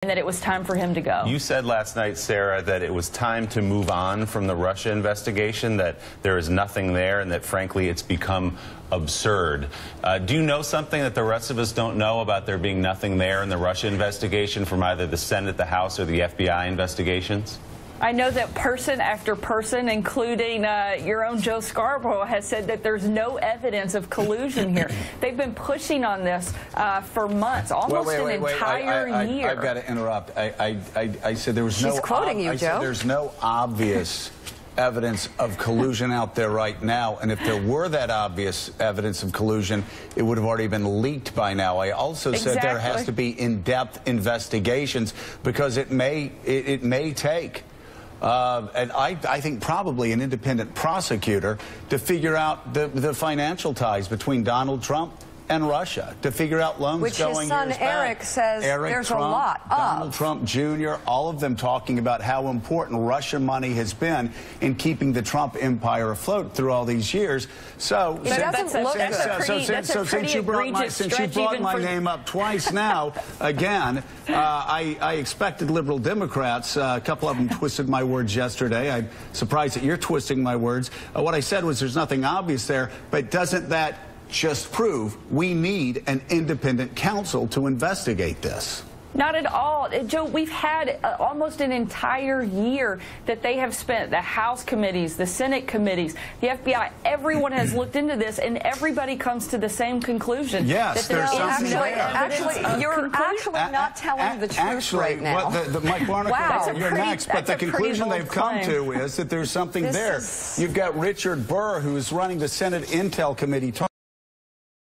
and that it was time for him to go. You said last night, Sarah, that it was time to move on from the Russia investigation, that there is nothing there, and that, frankly, it's become absurd. Do you know something that the rest of us don't know about there being nothing there in the Russia investigation from either the Senate, the House, or the FBI investigations? I know that person after person, including your own Joe Scarborough, has said that there's no evidence of collusion here. They've been pushing on this for months, almost an entire year. I've got to interrupt. I said there was no. She's quoting you, Joe. Said there's no obvious evidence of collusion out there right now, and if there were that obvious evidence of collusion, it would have already been leaked by now. I also said there has to be in-depth investigations because it may take. And I think probably an independent prosecutor to figure out the financial ties between Donald Trump and Russia, to figure out loans which going his son years Eric back. says there's Trump, a lot of. Donald Trump Jr., all of them talking about how important Russia money has been in keeping the Trump empire afloat through all these years. So since you brought my name up twice now, again, I expected liberal Democrats, a couple of them twisted my words yesterday. I'm surprised that you're twisting my words. What I said was there's nothing obvious there, but doesn't that just prove we need an independent counsel to investigate this? Not at all. Joe, we've had almost an entire year that they have spent, the House committees, the Senate committees, the FBI, everyone has looked into this, and everybody comes to the same conclusion. Yes, that there's something there. Actually, you're actually not telling the truth right now. Mike Barnacle, wow. You're next, but the conclusion they've come to is that there's something there. You've got Richard Burr, who is running the Senate Intel Committee,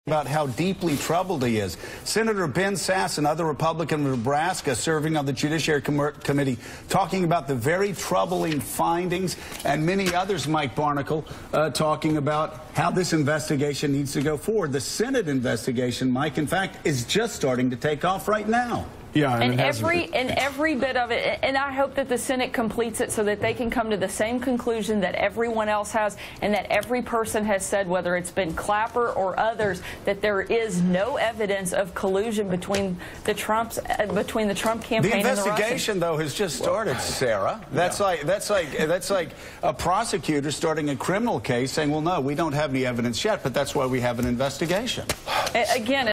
about how deeply troubled he is. Senator Ben Sasse, another Republican from Nebraska, serving on the Judiciary Committee, talking about the very troubling findings, and many others, Mike Barnacle, talking about how this investigation needs to go forward. The Senate investigation, Mike, in fact, is just starting to take off right now. Yeah, and every bit of it, and I hope that the Senate completes it so that they can come to the same conclusion that everyone else has, and that every person has said, whether it's been Clapper or others, that there is no evidence of collusion between the Trump campaign and the Russians. The investigation, though, has just started, Sarah. That's like a prosecutor starting a criminal case saying, well, no, we don't have any evidence yet, but that's why we have an investigation. Again.